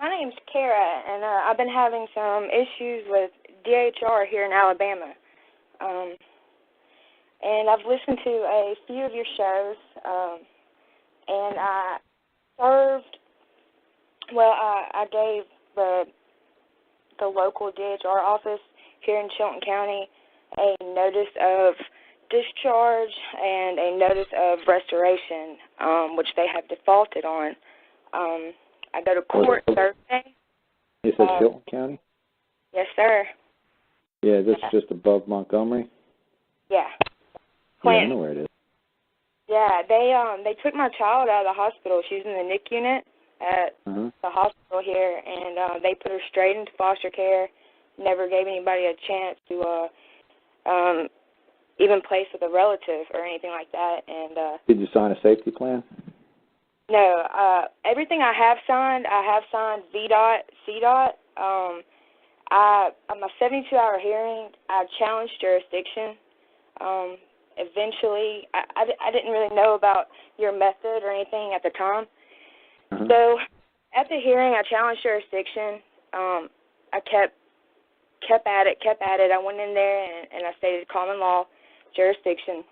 My name's Kara, and I've been having some issues with DHR here in Alabama. And I've listened to a few of your shows, and I gave the local DHR office here in Chilton County a notice of discharge and a notice of restoration, which they have defaulted on. I go to court Thursday. You said Chilton County? Yes, sir. Yeah, this is just above Montgomery? Yeah. Yeah, I know where it is. Yeah, they took my child out of the hospital. She's in the NIC unit at the hospital here, and they put her straight into foster care. Never gave anybody a chance to even place with a relative or anything like that. And did you sign a safety plan? No, everything I have signed VDOT, CDOT. On my 72-hour hearing, I challenged jurisdiction. Eventually, I didn't really know about your method or anything at the time. So at the hearing, I challenged jurisdiction. I kept at it. I went in there and I stated common law jurisdiction.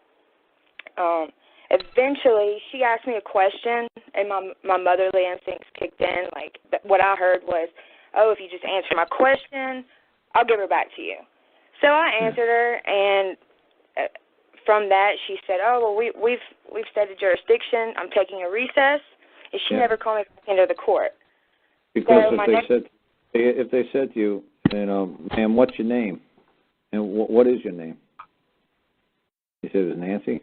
Eventually, she asked me a question, and my motherly instincts kicked in. Like, what I heard was, oh, if you just answer my question, I'll give her back to you. So I answered her, and from that, she said, oh, well, we've stated jurisdiction. I'm taking a recess, and she never called me back into the court. Because if they said to you, ma'am, what's your name? And what is your name? You said it was Nancy?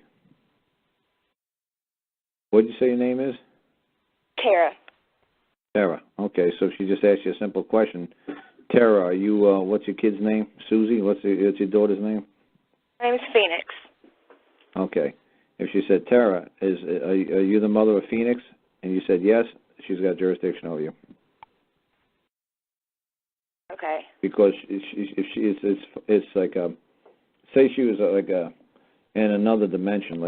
What did you say your name is? Tara. Tara. Okay, so she just asked you a simple question. Tara, are you, what's your kid's name? Susie? What's your daughter's name? My name is Phoenix. Okay. If she said, Tara, are you the mother of Phoenix? And you said yes, she's got jurisdiction over you. Okay. Because it's like say she was like in another dimension,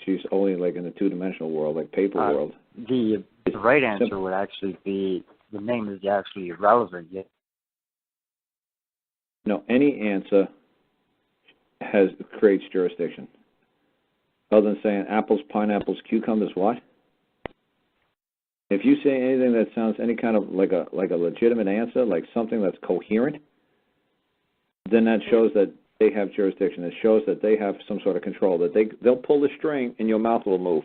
she's only like in the two-dimensional world, like paper world. The right answer would actually be the name is actually irrelevant. Yet. No, any answer creates jurisdiction. Other than saying apples, pineapples, cucumbers, what? If you say anything that sounds any kind of like a legitimate answer, like something that's coherent, then that shows that they have jurisdiction. It shows that they have some sort of control. That they'll pull the string and your mouth will move.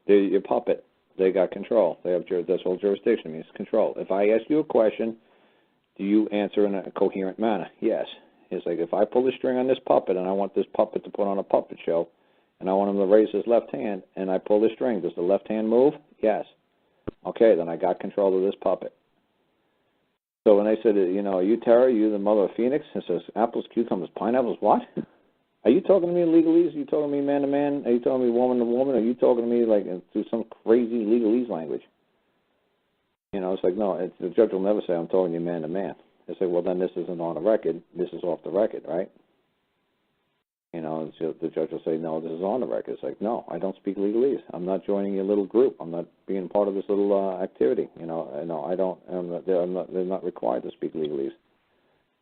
They're your puppet. They got control. They have that's all jurisdiction means control. If I ask you a question, do you answer in a coherent manner? Yes. It's like if I pull the string on this puppet and I want this puppet to put on a puppet show, and I want him to raise his left hand, and I pull the string, does the left hand move? Yes. Okay, then I got control of this puppet. So when they said, are you Tara? Are you the mother of Phoenix? It says apples, cucumbers, pineapples. What? Are you talking to me legalese? Are you talking to me man to man? Are you talking to me woman to woman? Are you talking to me like through some crazy legalese language? It's like, no, the judge will never say I'm talking to you man to man. They say, well, then this isn't on the record. This is off the record, right? The judge will say, no, this is on the record. It's like, no, I don't speak legalese. I'm not joining your little group. I'm not being part of this little activity. No, I don't. They're not required to speak legalese.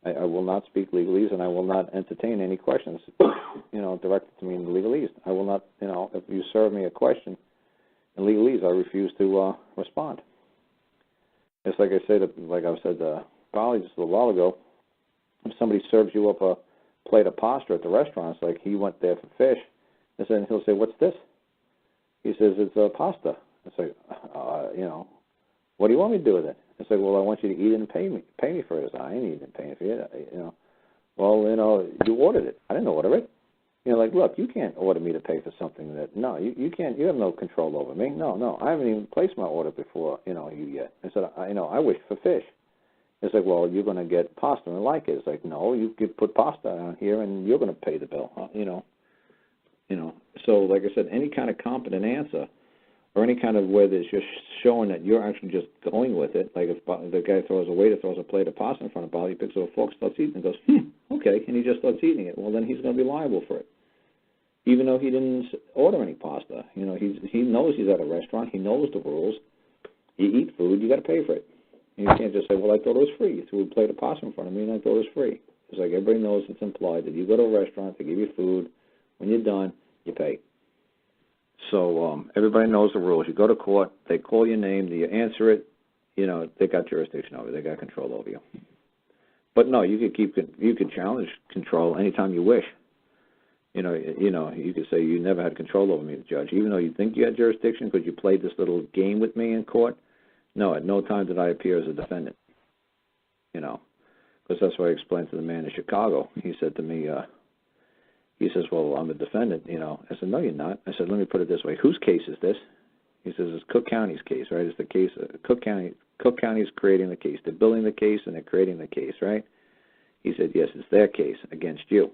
I will not speak legalese, and I will not entertain any questions, directed to me in legalese. I will not, if you serve me a question in legalese, I refuse to respond. It's like I said to Polly just a little while ago, if somebody serves you up a plate of pasta at the restaurant, it's like he went there for fish, and then he'll say, what's this? He says, it's pasta. It's like, what do you want me to do with it? It's like, well, I want you to eat it and pay me for it. I ain't eating and paying for it. Well, you ordered it. I didn't order it. Like, look, you can't order me to pay for something that, no, you can't, you have no control over me. No, I haven't even placed my order before, you yet. I said, I wish for fish. It's like, well, you're going to get pasta and like it. It's like, no, you could put pasta on here and you're going to pay the bill, So, like I said, any kind of competent answer or any kind of where there's just showing that you're actually just going with it, like if the guy waiter throws a plate of pasta in front of Bob, he picks up a fork, starts eating and goes, okay, and he just starts eating it. Well, then he's going to be liable for it, even though he didn't order any pasta. He knows he's at a restaurant. He knows the rules. You eat food, you got to pay for it. You can't just say, well, I thought it was free. You threw a plate of pasta in front of me, and I thought it was free. It's like everybody knows it's implied that you go to a restaurant, they give you food. When you're done, you pay. So everybody knows the rules. You go to court, they call your name, you answer it, they got jurisdiction over you. They got control over you. But no, you could challenge control anytime you wish. You could say you never had control over me, the judge, even though you think you had jurisdiction because you played this little game with me in court. No, at no time did I appear as a defendant. Because that's what I explained to the man in Chicago. He said to me, he says, well, I'm a defendant, I said, no, you're not. I said, let me put it this way. Whose case is this? He says, it's Cook County's case, right? It's the case. Cook County's creating the case. They're building the case and they're creating the case, right? He said, yes, it's their case against you.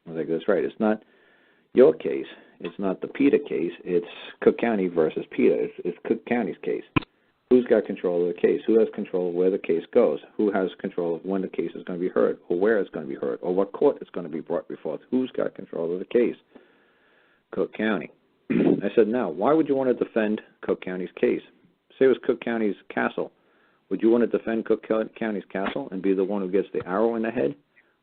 I was like, that's right. It's not your case. It's not the PETA case. It's Cook County versus PETA. It's Cook County's case. Who's got control of the case? Who has control of where the case goes? Who has control of when the case is going to be heard, or where it's going to be heard, or what court it's going to be brought before? Who's got control of the case? Cook County. I said, now, why would you want to defend Cook County's case? Say it was Cook County's castle. Would you want to defend Cook County's castle and be the one who gets the arrow in the head?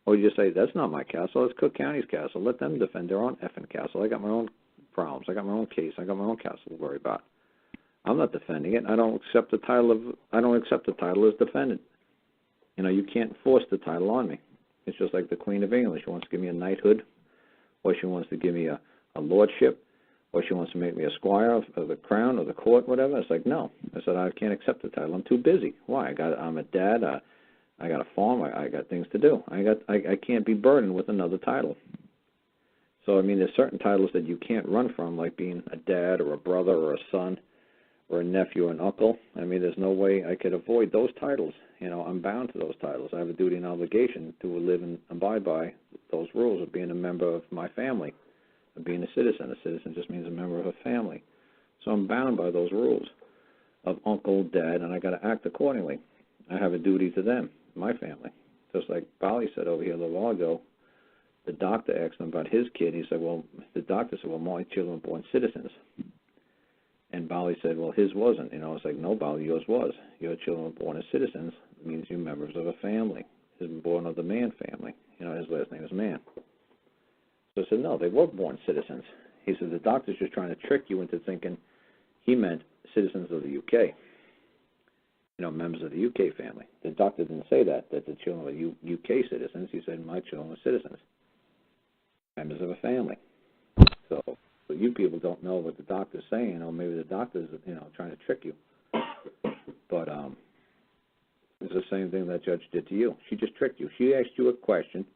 Or would you say, that's not my castle, it's Cook County's castle. Let them defend their own effing castle. I got my own problems. I got my own case. I got my own castle to worry about. I'm not defending it. I don't accept the title as defendant. You can't force the title on me. It's just like the Queen of England. She wants to give me a knighthood, or she wants to give me a lordship, or she wants to make me a squire of the crown or the court, whatever. It's like, no. I said, I can't accept the title. I'm too busy. Why? I'm a dad. I got a farm. I got things to do. I can't be burdened with another title. So, there's certain titles that you can't run from, like being a dad or a brother or a son or a nephew or an uncle. There's no way I could avoid those titles. I'm bound to those titles. I have a duty and obligation to live and abide by those rules of being a member of my family, of being a citizen. A citizen just means a member of a family. So I'm bound by those rules of uncle, dad, and I got to act accordingly. I have a duty to them, my family. Just like Bali said over here a little while ago, the doctor asked him about his kid. He said, the doctor said, my children were born citizens. And Bali said, well, his wasn't. It's like, no, Bali, yours was. Your children were born as citizens. It means you're members of a family. He's born of the Mann family. His last name is Mann. So I said, no, they were born citizens. He said, the doctor's just trying to trick you into thinking he meant citizens of the UK. Members of the UK family. The doctor didn't say that the children were UK citizens. He said, my children were citizens. Members of a family. So you people don't know what the doctor's saying, or maybe the doctor's, trying to trick you. But it's the same thing that judge did to you. She just tricked you. She asked you a question,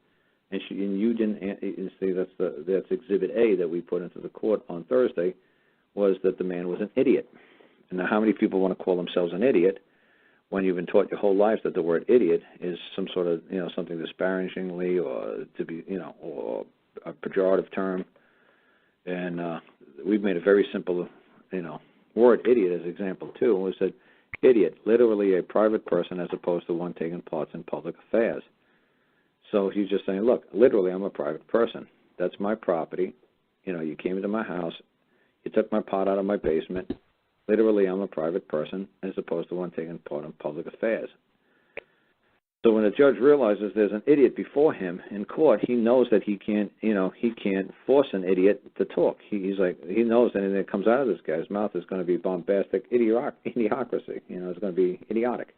and you didn't see. That's Exhibit A that we put into the court on Thursday, was that the man was an idiot. And now, how many people want to call themselves an idiot when you've been taught your whole life that the word idiot is some sort of, something disparagingly, or to be, or a pejorative term? And we've made a very simple, word idiot as example too. Was that idiot, literally a private person as opposed to one taking parts in public affairs. So he's just saying, look, literally I'm a private person. That's my property. You came into my house. You took my pot out of my basement. Literally I'm a private person as opposed to one taking part in public affairs. So when the judge realizes there's an idiot before him in court, he knows that he can't force an idiot to talk. He knows that anything that comes out of this guy's mouth is going to be bombastic idiocracy. It's going to be idiotic.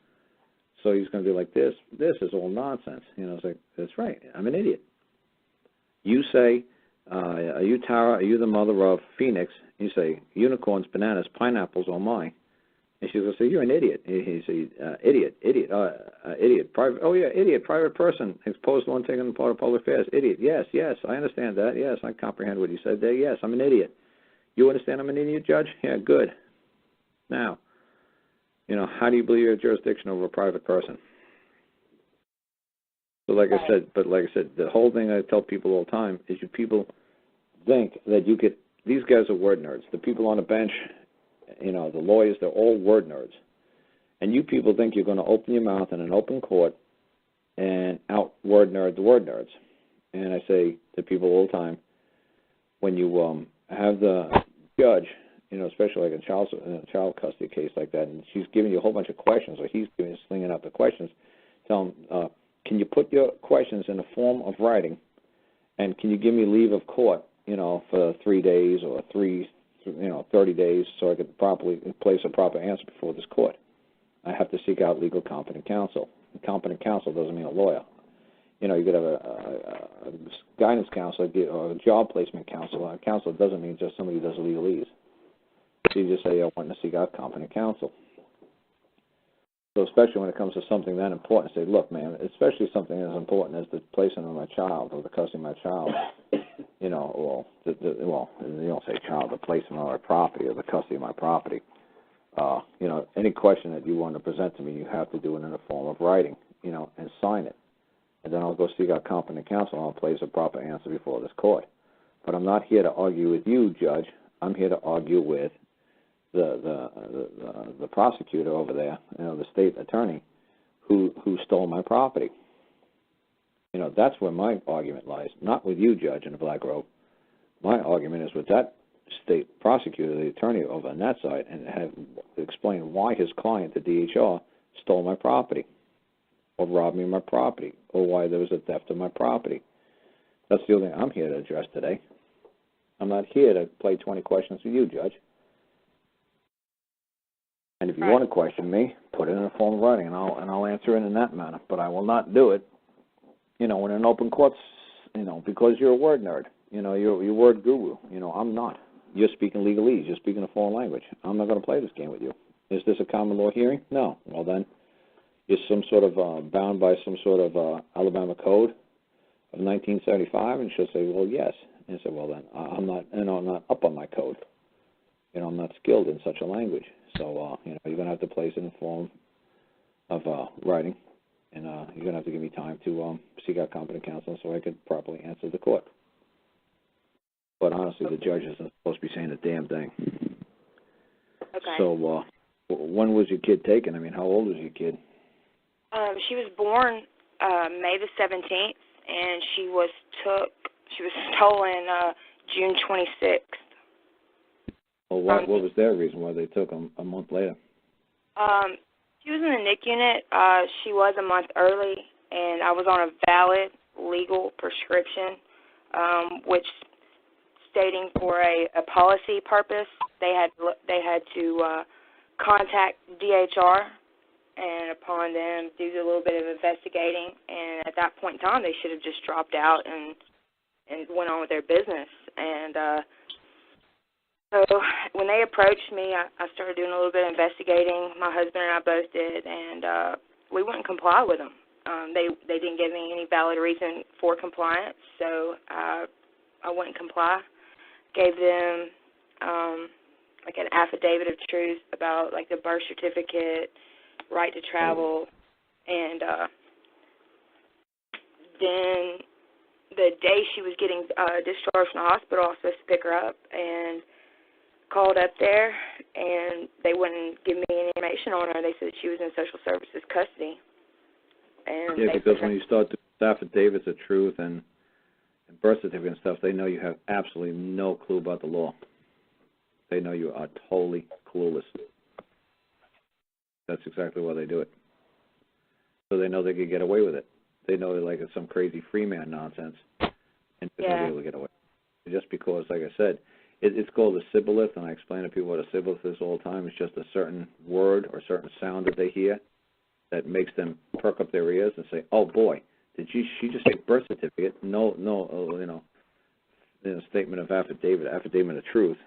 So he's going to be like, this is all nonsense. It's like, that's right, I'm an idiot. You say, are you Tara? Are you the mother of Phoenix? You say, unicorns, bananas, pineapples, oh my. And she's going to say, you're an idiot. He says, idiot, private, oh yeah, idiot, private person, exposed to one taking part of public affairs, idiot, yes, I understand that, yes, I comprehend what you said there, yes, I'm an idiot. You understand I'm an idiot, Judge? Yeah, good. Now, how do you believe you have jurisdiction over a private person? So like I said, the whole thing I tell people all the time is you people think that you could, these guys are word nerds. The people on the bench, the lawyers, they're all word nerds. And you people think you're going to open your mouth in an open court and out-word nerd the word nerds. And I say to people all the time, when you have the judge you know, especially like in a child custody case like that, and she's giving you a whole bunch of questions, or he's slinging out the questions, tell him, can you put your questions in the form of writing, and can you give me leave of court, you know, for 3 days or 30 days so I could properly place a proper answer before this court. I have to seek out legal competent counsel. And competent counsel doesn't mean a lawyer. You know, you could have a guidance counselor or a job placement counselor. A counselor doesn't mean just somebody who does legalese. So you just say, I want to seek out competent counsel. So especially when it comes to something that important, say, look, man, especially something as important as the placement of my child or the custody of my child, you know, well, you don't say child, the placement of my property or the custody of my property. You know, any question that you want to present to me, you have to do it in the form of writing, you know, and sign it. And then I'll go seek out competent counsel and I'll place a proper answer before this court. But I'm not here to argue with you, Judge. I'm here to argue with the prosecutor over there, you know, the state attorney who stole my property. You know, that's where my argument lies, not with you, Judge, in the black robe. My argument is with that state prosecutor, the attorney over on that side, and have explained why his client, the DHR, stole my property or robbed me of my property or why there was a theft of my property. That's the only thing I'm here to address today. I'm not here to play 20 questions with you, Judge. And if you want to question me, put it in a form of writing, and I'll answer it in that manner. But I will not do it, you know, in an open court, you know, because you're a word nerd. You know, you're a word guru. You know, I'm not. You're speaking legalese. You're speaking a foreign language. I'm not going to play this game with you. Is this a common law hearing? No. Well, then, you're some sort of bound by some sort of Alabama code of 1975, and she'll say, well, yes. And I say, well, then, I'm not, you know, I'm not up on my code. You know, I'm not skilled in such a language. So, you know, you're going to have to place it in the form of writing, and you're going to have to give me time to seek out competent counsel so I could properly answer the court. But honestly, the judge isn't supposed to be saying a damn thing. Okay. So, when was your kid taken? I mean, how old was your kid? She was born May the 17th, and she was stolen June 26th. Well, what was their reason why they took them a month later? She was in the NIC unit. She was a month early, and I was on a valid legal prescription, which stating for a policy purpose, they had to contact DHR, and upon them do a little bit of investigating. And at that point in time, they should have just dropped out and went on with their business. And so when they approached me, I started doing a little bit of investigating. My husband and I both did, and we wouldn't comply with them. They didn't give me any valid reason for compliance, so I wouldn't comply. Gave them like an affidavit of truth about like the birth certificate, right to travel, and then the day she was getting discharged from the hospital, I was supposed to pick her up and called up there, and they wouldn't give me any information on her. They said she was in social services custody. And yeah, because when you start doing affidavits of truth and birth certificate and stuff, they know you have absolutely no clue about the law. They know you are totally clueless. That's exactly why they do it. So they know they could get away with it. They know like it's some crazy free man nonsense, and they're going to be able to get away. Just because, like I said, it's called a sibilith, and I explain to people what a sibilith is all the time. It's just a certain word or certain sound that they hear that makes them perk up their ears and say, "Oh boy, she just say birth certificate? No, statement of affidavit of truth.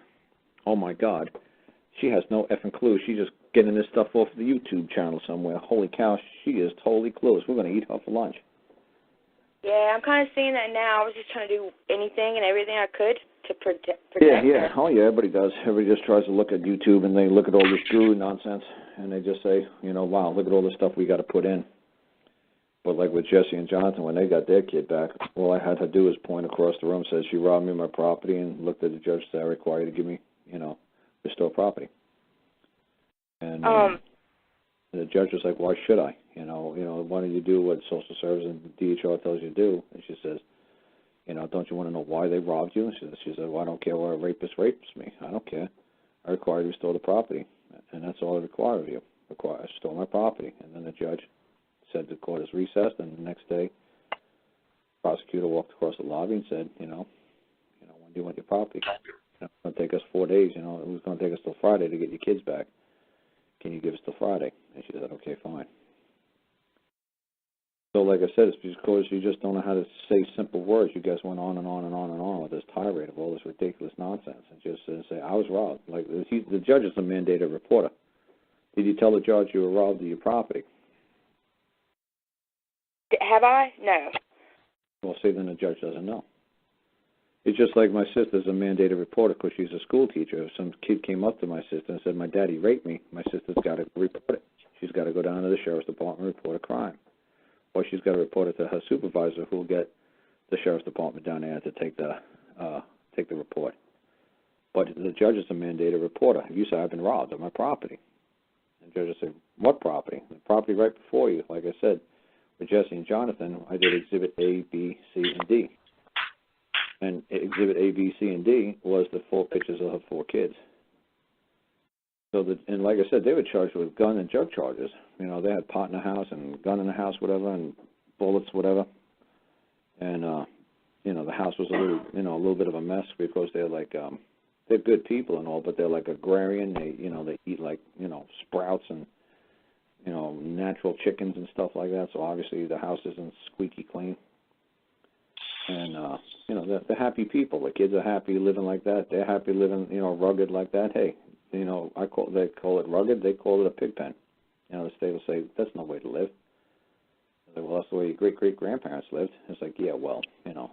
Oh my God, she has no effing clue. She's just getting this stuff off the YouTube channel somewhere. Holy cow, she is totally clueless. We're going to eat her for lunch." Yeah, I'm kind of seeing that now. I was just trying to do anything and everything I could to protect her. Yeah. Oh, yeah, everybody does. Everybody just tries to look at YouTube, and they look at all this guru nonsense, and they just say, you know, wow, look at all the stuff we got to put in. But like with Jesse and Jonathan, when they got their kid back, all I had to do was point across the room, said she robbed me of my property, and looked at the judge, said I require you to give me, you know, restore property. And the judge was like, why should I? You know, why don't you do what social service and DHR tells you to do? And she says, you know, don't you want to know why they robbed you? And she said, well, I don't care why a rapist rapes me. I don't care. I require you to restore the property, and that's all I require of you. I restore my property. And then the judge said the court is recessed, and the next day, the prosecutor walked across the lobby and said, when do you want your property? It's going to take us 4 days, it was going to take us till Friday to get your kids back. Can you give us till Friday? And she said, okay, fine. So like I said, it's because you just don't know how to say simple words. You guys went on and on and on and on with this tirade of all this ridiculous nonsense and just say, I was robbed. Like, the judge is a mandated reporter. Did you tell the judge you were robbed of your property? Have I? No. Well, see, then the judge doesn't know. It's just like my sister's a mandated reporter because she's a school teacher. If some kid came up to my sister and said, my daddy raped me, my sister's got to report it. She's got to go down to the sheriff's department and report a crime. Or she's got to report it to her supervisor, who will get the sheriff's department down there to take the report. But the judge is a mandated reporter. You say, I've been robbed of my property. And the judge will say, what property? The property right before you. Like I said, with Jesse and Jonathan, I did Exhibit A, B, C, and D. And Exhibit A, B, C, and D was the 4 pictures of her 4 kids. So and like I said, they were charged with gun and drug charges. They had pot in the house and gun in the house, whatever, and bullets, whatever. And the house was a little bit of a mess because they're like they're good people and all, but they're like agrarian. They eat like sprouts and natural chickens and stuff like that. So obviously the house isn't squeaky clean. And they're happy people. The kids are happy living like that. They're happy living rugged like that. Hey. They call it rugged. They call it a pig pen. The state will say, that's no way to live. Say, well, that's the way your great-great-grandparents lived. It's like, yeah, well,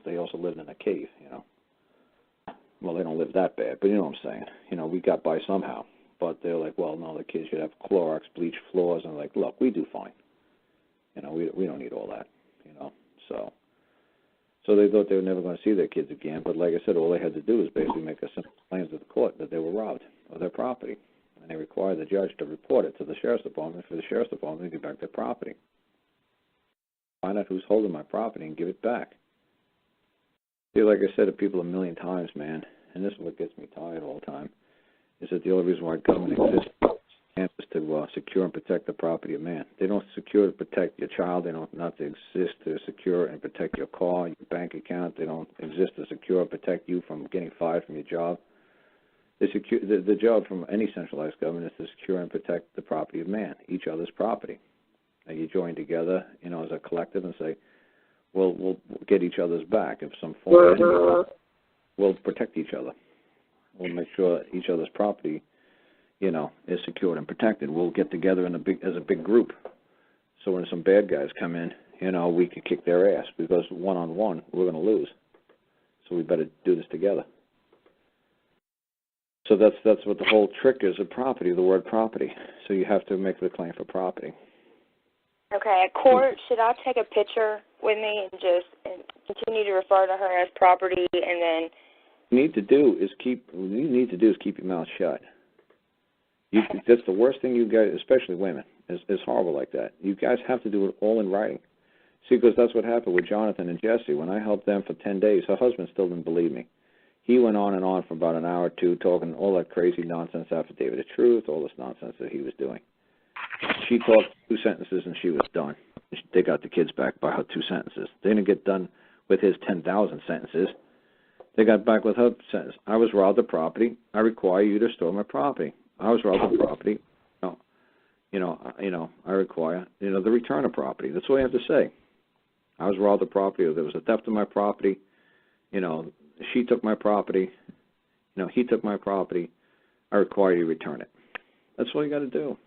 they also lived in a cave, Well, they don't live that bad, but you know what I'm saying. We got by somehow. But they're like, well, no, the kids should have Clorox, bleached floors. And like, look, we do fine. We don't need all that, So they thought they were never going to see their kids again. But like I said, all they had to do was basically make a simple claim to the court that they were robbed of their property. And they required the judge to report it to the sheriff's department for the sheriff's department to get back their property. Find out who's holding my property and give it back. See, like I said to people a million times, man, and this is what gets me tired all the time, is that the only reason why government exists is to secure and protect the property of man. They don't secure to protect your child. They don't not to exist to secure and protect your car, your bank account. They don't exist to secure and protect you from getting fired from your job. The job from any centralized government is to secure and protect the property of man, each other's property. And you join together, as a collective and say, well, we'll get each other's back. If some form we'll protect each other. We'll make sure each other's property is secured and protected. We'll get together as a big group. So when some bad guys come in, we can kick their ass because one-on-one we're going to lose. So we better do this together. So that's what the whole trick is of property, the word property. So you have to make the claim for property. Okay, at court, should I take a picture with me and just continue to refer to her as property and then... What you need to do is keep your mouth shut. That's the worst thing you guys, especially women, is horrible like that. You guys have to do it all in writing. See, because that's what happened with Jonathan and Jesse. When I helped them for 10 days, her husband still didn't believe me. He went on and on for about an hour or two talking all that crazy nonsense affidavit of truth, all this nonsense that he was doing. She talked 2 sentences and she was done. They got the kids back by her 2 sentences. They didn't get done with his 10,000 sentences. They got back with her sentence. I was robbed of property. I require you to restore my property. I was robbed of property. I require, the return of property. That's all you have to say. I was robbed of property, or there was a theft of my property. She took my property. He took my property. I require you to return it. That's all you got to do.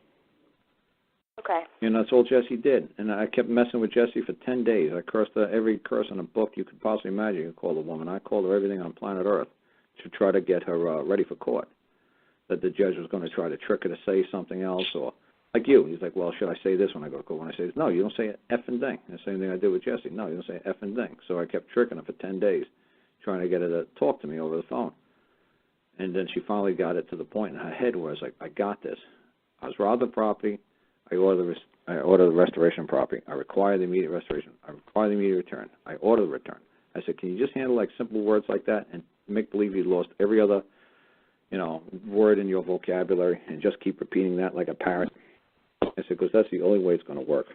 Okay. That's all Jesse did. And I kept messing with Jesse for 10 days. I cursed her every curse in a book you could possibly imagine you could call a woman. I called her everything on planet Earth to try to get her ready for court. That the judge was going to try to trick her to say something else, or like you. He's like, well, should I say this when I go to court? When I say this, no, you don't say effing thing. The same thing I did with Jesse. No, you don't say effing thing. So I kept tricking her for 10 days, trying to get her to talk to me over the phone. And then she finally got it to the point in her head where I was like, I got this. I was robbed of property. I order the restoration of property. I require the immediate restoration. I require the immediate return. I order the return. I said, can you just handle like simple words like that and make believe you lost every other word in your vocabulary and just keep repeating that like a parrot. I said, because that's the only way it's going to work.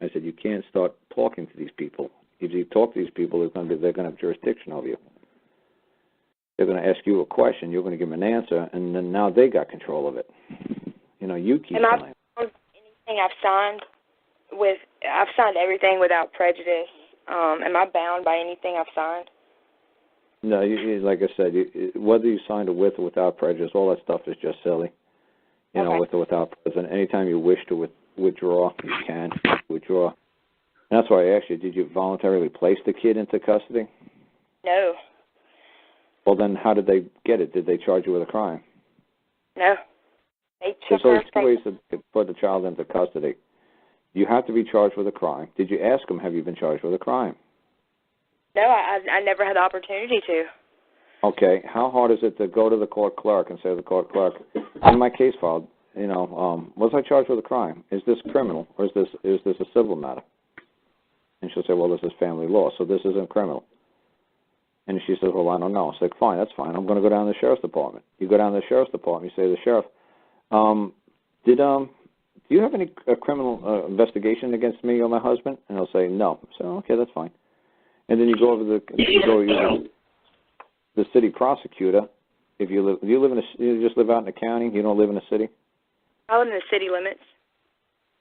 I said, you can't start talking to these people. If you talk to these people, they're going to have jurisdiction over you. They're going to ask you a question, you're going to give them an answer, and then now they got control of it. You keep telling. Anything I've signed everything without prejudice. Am I bound by anything I've signed? No, like I said, whether you signed it with or without prejudice, all that stuff is just silly. Okay. With or without prejudice. Anytime you wish to withdraw, you can withdraw. And that's why I asked you, did you voluntarily place the kid into custody? No. Well, then how did they get it? Did they charge you with a crime? No. There's only two ways to put the child into custody. You have to be charged with a crime. Did you ask them, have you been charged with a crime? No, I never had the opportunity to. Okay. How hard is it to go to the court clerk and say to the court clerk, in my case file, was I charged with a crime? Is this criminal or is this a civil matter? And she'll say, well, this is family law, so this isn't criminal. And she says, well, I don't know. It's like, fine, that's fine. I'm going to go down to the sheriff's department. You go down to the sheriff's department. You say to the sheriff, do you have any criminal investigation against me or my husband? And he'll say, no. So, okay, that's fine. And then you go over the city prosecutor. If you just live out in the county? You don't live in the city? I live in the city limits.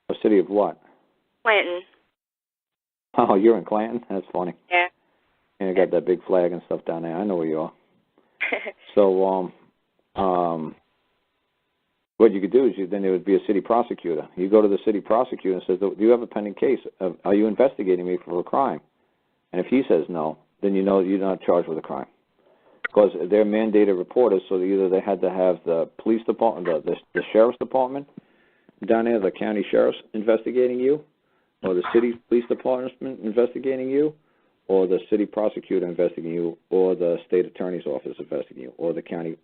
A city of what? Clanton. Oh, you're in Clanton? That's funny. Yeah. And you got that big flag and stuff down there. I know where you are. So, what you could do is then there would be a city prosecutor. You go to the city prosecutor and says, do you have a pending case? Are you investigating me for a crime? And if he says no, then you know you're not charged with a crime. Because they're mandated reporters, so either they had to have the police department, the sheriff's department down there, the county sheriff's investigating you, or the city police department investigating you, or the city prosecutor investigating you, or the state attorney's office investigating you, or the county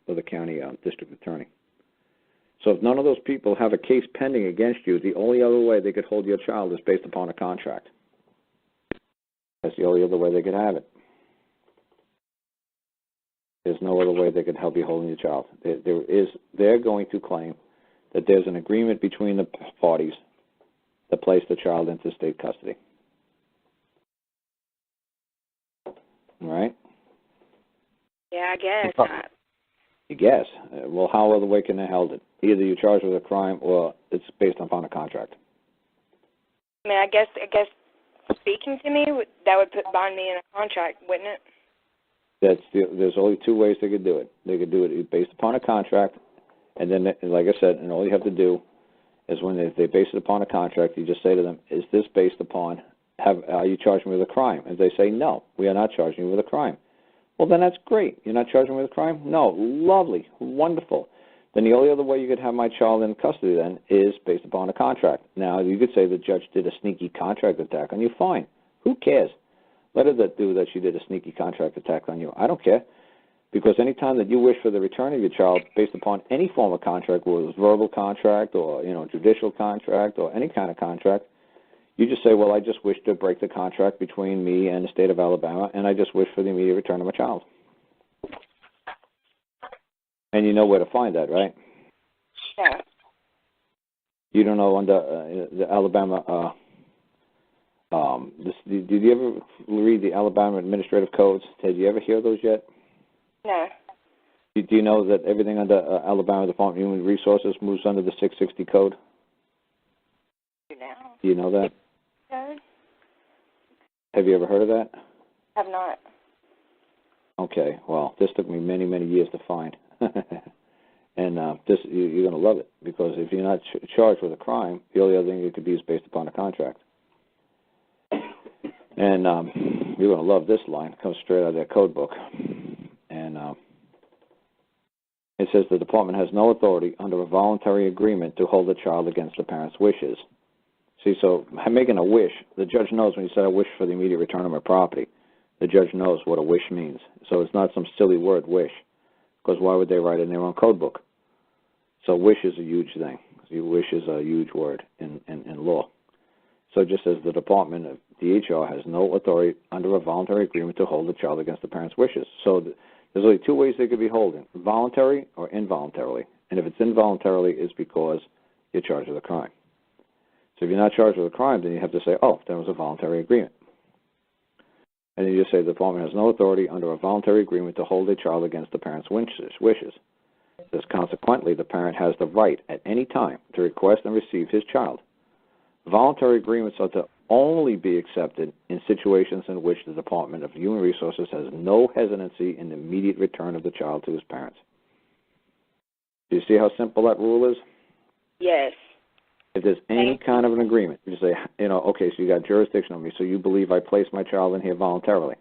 district attorney. So if none of those people have a case pending against you, the only other way they could hold your child is based upon a contract. That's the only other way they could have it. There's no other way they could help you holding your child. They're going to claim that there's an agreement between the parties to place the child into state custody. All right? Yeah, I guess. You guess. Well, how other way can they hold it? Either you're charged with a crime or it's based upon a contract. I mean, I guess speaking to me, that would bind me in a contract, wouldn't it? There's only two ways they could do it. They could do it based upon a contract, and then, like I said, and all you have to do is when they base it upon a contract, you just say to them, is this based upon, are you charging me with a crime? And they say, no, we are not charging you with a crime. Well, then that's great. You're not charging me with a crime? No. Lovely. Wonderful. Then the only other way you could have my child in custody then is based upon a contract. Now, you could say the judge did a sneaky contract attack on you. Fine. Who cares? Let her do that she did a sneaky contract attack on you. I don't care. Because any time that you wish for the return of your child based upon any form of contract, whether it's verbal contract or, judicial contract or any kind of contract, you just say, well, I just wish to break the contract between me and the state of Alabama, and I just wish for the immediate return of my child. And you know where to find that, right? Yeah. You don't know under the Alabama, did you ever read the Alabama Administrative Codes? Did you ever hear those yet? No. Do you know that everything under Alabama Department of Human Resources moves under the 660 Code? No. Do you know that? Code? Have you ever heard of that? Have not. Okay, well, this took me many, many years to find. And you're going to love it, because if you're not charged with a crime, the only other thing it could be is based upon a contract. And you're going to love this line. It comes straight out of their code book. And it says the department has no authority under a voluntary agreement to hold a child against the parent's wishes. See, so making a wish, the judge knows when you say I wish for the immediate return of my property, the judge knows what a wish means. So it's not some silly word, wish, because why would they write it in their own code book? So wish is a huge thing. Wish is a huge word in law. So just as the Department of DHR has no authority under a voluntary agreement to hold the child against the parent's wishes. So There's only two ways they could be holding, voluntary or involuntarily. And if it's involuntarily, it's because you're charged with a crime. So if you're not charged with a crime, then you have to say, oh, that was a voluntary agreement. And then you just say the department has no authority under a voluntary agreement to hold a child against the parent's wishes. Thus, consequently, the parent has the right at any time to request and receive his child. Voluntary agreements are to only be accepted in situations in which the Department of Human Resources has no hesitancy in the immediate return of the child to his parents. Do you see how simple that rule is? Yes. If there's any kind of an agreement, you say, okay, so you got jurisdiction on me, so you believe I placed my child in here voluntarily.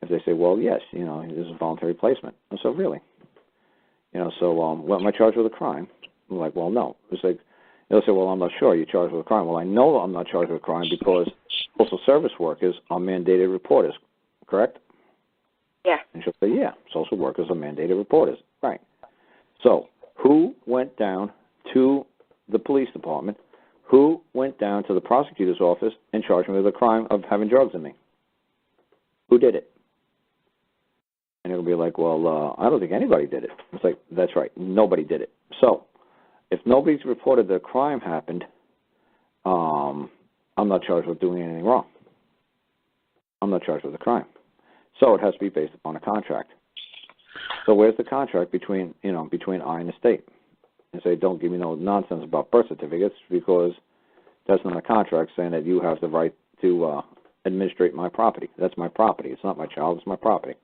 If they say, well, yes, this is a voluntary placement. And so really? Well, am I charged with a crime? I'm like, well, no. It's like, they'll say, well, I'm not sure. You're charged with a crime. Well, I know I'm not charged with a crime because postal service workers are mandated reporters, correct? Yeah. And she'll say, yeah, social workers are mandated reporters. Right. So who went down to the police department? Who went down to the prosecutor's office and charged me with the crime of having drugs in me? Who did it? And it'll be like, well, I don't think anybody did it. It's like, that's right, nobody did it. So if nobody's reported that a crime happened, I'm not charged with doing anything wrong. I'm not charged with a crime. So it has to be based upon a contract. So where's the contract between I and the state? And say, don't give me no nonsense about birth certificates because that's not a contract saying that you have the right to administrate my property. That's my property. It's not my child. It's my property.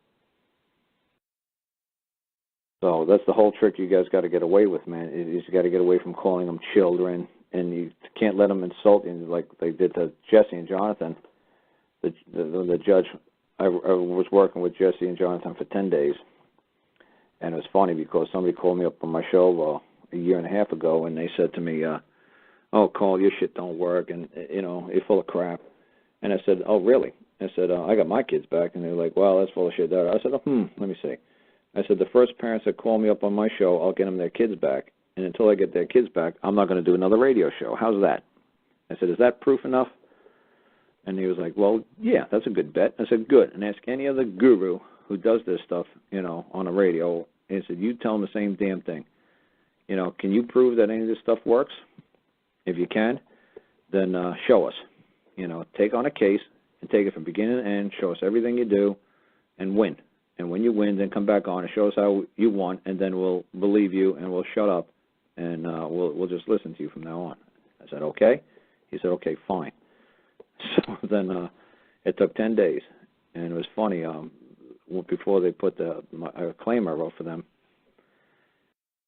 So that's the whole trick you guys got to get away with, man. You got to get away from calling them children, and you can't let them insult you like they did to Jesse and Jonathan. The judge, I was working with Jesse and Jonathan for 10 days, and it was funny because somebody called me up on my show a year and a half ago, and they said to me, oh, Carl, your shit don't work, and, you're full of crap. And I said, oh, really? I said, I got my kids back, and they're like, well, that's full of shit. I said, let me see. I said, the first parents that call me up on my show, I'll get them their kids back. And until I get their kids back, I'm not going to do another radio show. How's that? I said, is that proof enough? And he was like, well, yeah, that's a good bet. I said, good. And ask any other guru who does this stuff, on the radio. And he said, you tell them the same damn thing. Can you prove that any of this stuff works? If you can, then show us. Take on a case and take it from beginning to end, show us everything you do, and win. And when you win, then come back on and show us how you won, and then we'll believe you and we'll shut up, and we'll just listen to you from now on. I said, okay? He said, okay, fine. So then it took 10 days, and it was funny. Before they put a claim I wrote for them,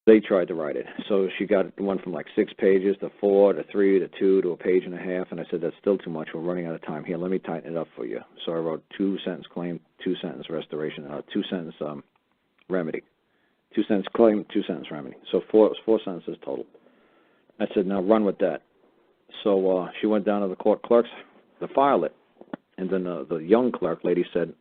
they tried to write it. So she got one from like 6 pages to 4 to 3 to 2 to a page and a half, and I said, that's still too much. We're running out of time. Here, let me tighten it up for you. So I wrote 2-sentence claim, 2-sentence restoration, 2-sentence remedy. 2-sentence claim, 2-sentence remedy. So 4 sentences total. I said, now run with that. So she went down to the court clerks to file it, and then the young clerk lady said,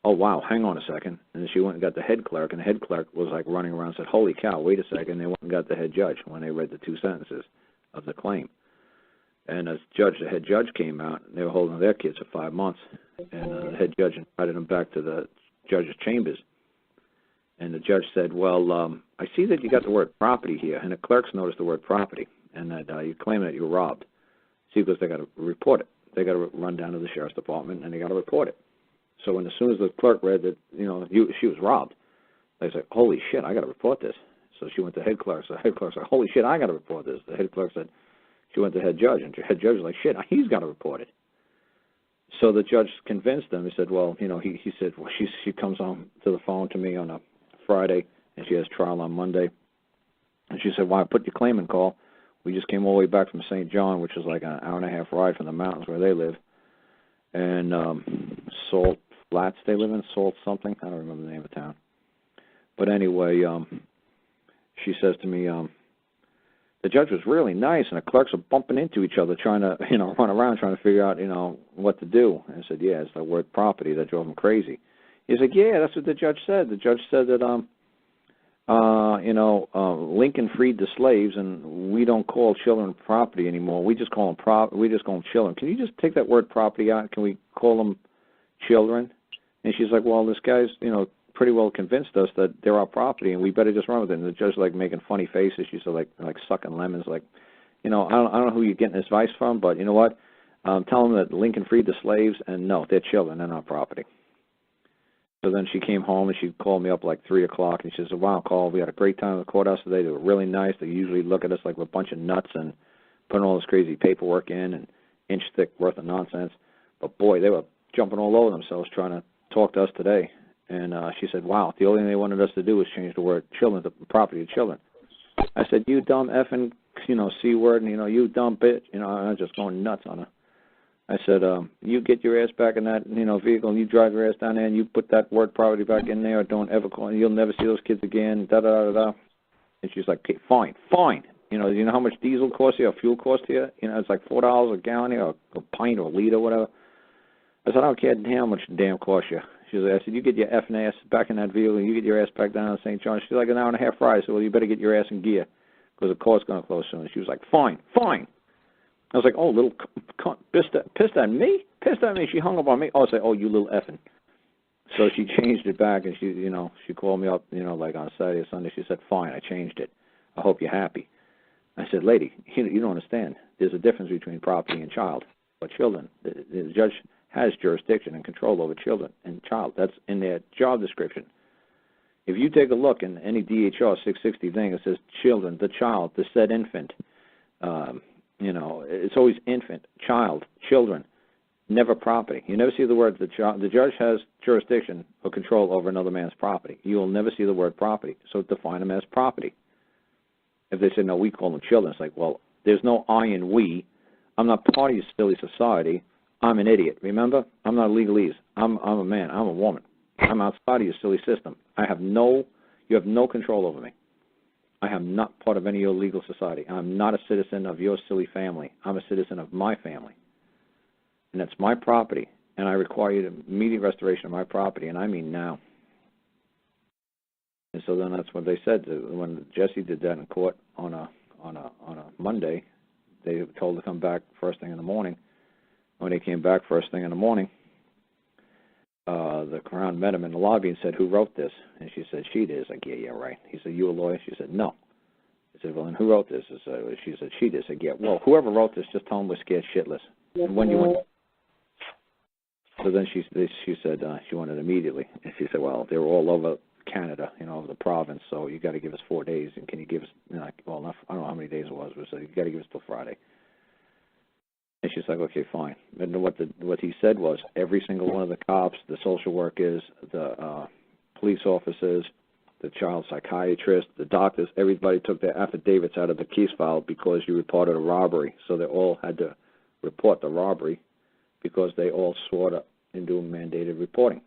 oh, wow, hang on a second. And then she went and got the head clerk, and the head clerk was like running around and said, holy cow, wait a second. They went and got the head judge when they read the 2 sentences of the claim. And as the head judge came out, they were holding their kids for 5 months. And the head judge invited them back to the judge's chambers. And the judge said, well, I see that you got the word property here. And the clerks noticed the word property, and that you're claiming that you were robbed. See, because they got to report it. They got to run down to the sheriff's department, and they got to report it. So when as soon as the clerk read that, she was robbed, they said, holy shit, I got to report this. So she went to head clerk. So the head clerk said, holy shit, I got to report this. The head clerk said, she went to head judge, and the head judge was like, shit, he's got to report it. So the judge convinced them. He said, well, he said, well, she comes on to the phone to me on a Friday, and she has trial on Monday. And she said, well, I put your claim in call. We just came all the way back from St. John, which is like an hour-and-a-half ride from the mountains where they live. And Salt Flats, they live in Salt something. I don't remember the name of the town. But anyway, she says to me, the judge was really nice, and the clerks are bumping into each other, trying to, run around trying to figure out, what to do. And I said, yeah, it's the word property that drove him crazy. He's like, yeah, that's what the judge said. The judge said that, Lincoln freed the slaves, and we don't call children property anymore. We just call them children. Can you just take that word property out? Can we call them children? And she's like, well, this guy's, pretty well convinced us that they're our property and we better just run with it. And the judge like making funny faces. She said like sucking lemons. Like, I don't know who you're getting advice from, but you know what? Tell them that Lincoln freed the slaves, and no, they're children. They're not property. So then she came home and she called me up like 3 o'clock and she says, "Wow, Carl, we had a great time at the courthouse today. They were really nice. They usually look at us like we're a bunch of nuts and putting all this crazy paperwork in and inch thick worth of nonsense. But boy, they were jumping all over themselves trying to talk to us today." And she said, "Wow, the only thing they wanted us to do was change the word children to property of children." I said, "You dumb effing, C word, and, you dumb bitch." I was just going nuts on her. I said, "You get your ass back in that, vehicle, and you drive your ass down there, and you put that word property back in there, or don't ever call, and you'll never see those kids again, da-da-da-da." And she's like, "Okay, fine. You know how much diesel costs you or fuel costs you? It's like $4 a gallon here, or a pint or a liter, whatever." I said, "I don't care how much the damn costs you." She said, I said, "You get your effing ass back in that vehicle, and you get your ass back down to St. John." She's like, "An hour and a half ride." I said, "Well, you better get your ass in gear, because the court's going to close soon." And she was like, Fine. I was like, "Oh, little cunt, pissed at me? Pissed at me?" She hung up on me. I said, "Oh, you little effing." So she changed it back, and she called me up, like on Saturday or Sunday. She said, "Fine, I changed it. I hope you're happy." I said, "Lady, you don't understand. There's a difference between property and child. But children, the judge has jurisdiction and control over children and child. That's in their job description. If you take a look in any DHR 660 thing, it says children, the child, the said infant. It's always infant, child, children, never property. You never see the word the child. The judge has jurisdiction or control over another man's property. You will never see the word property. So define them as property. If they say, "No, we call them children," it's like, well, there's no I in we. I'm not part of your silly society. I'm an idiot. Remember? I'm not a legalese. I'm a man. I'm a woman. I'm outside of your silly system. You have no control over me. I am not part of any of your legal society. I'm not a citizen of your silly family. I'm a citizen of my family. And that's my property. And I require you to immediate restoration of my property, and I mean now. And so then that's what they said. When Jesse did that in court on a Monday, they were told to come back first thing in the morning. When they came back first thing in the morning, the Crown met him in the lobby and said, "Who wrote this?" And she said, "She did." He's like, Yeah, right. He said, "You a lawyer?" She said, "No." He said, "Well, then who wrote this?" She said, "She did." I said, "Yeah, well, whoever wrote this, just tell them we're scared shitless." And when you went. So then she said she wanted immediately. And she said, "Well, they were all over Canada, over the province, so you got to give us 4 days. And can you give us, I don't know how many days it was, but so you got to give us till Friday." And she's like, "Okay, fine." And what he said was every single one of the cops, the social workers, the police officers, the child psychiatrist, the doctors, everybody took their affidavits out of the case file because you reported a robbery. So they all had to report the robbery because they all swore to and do mandated reporting.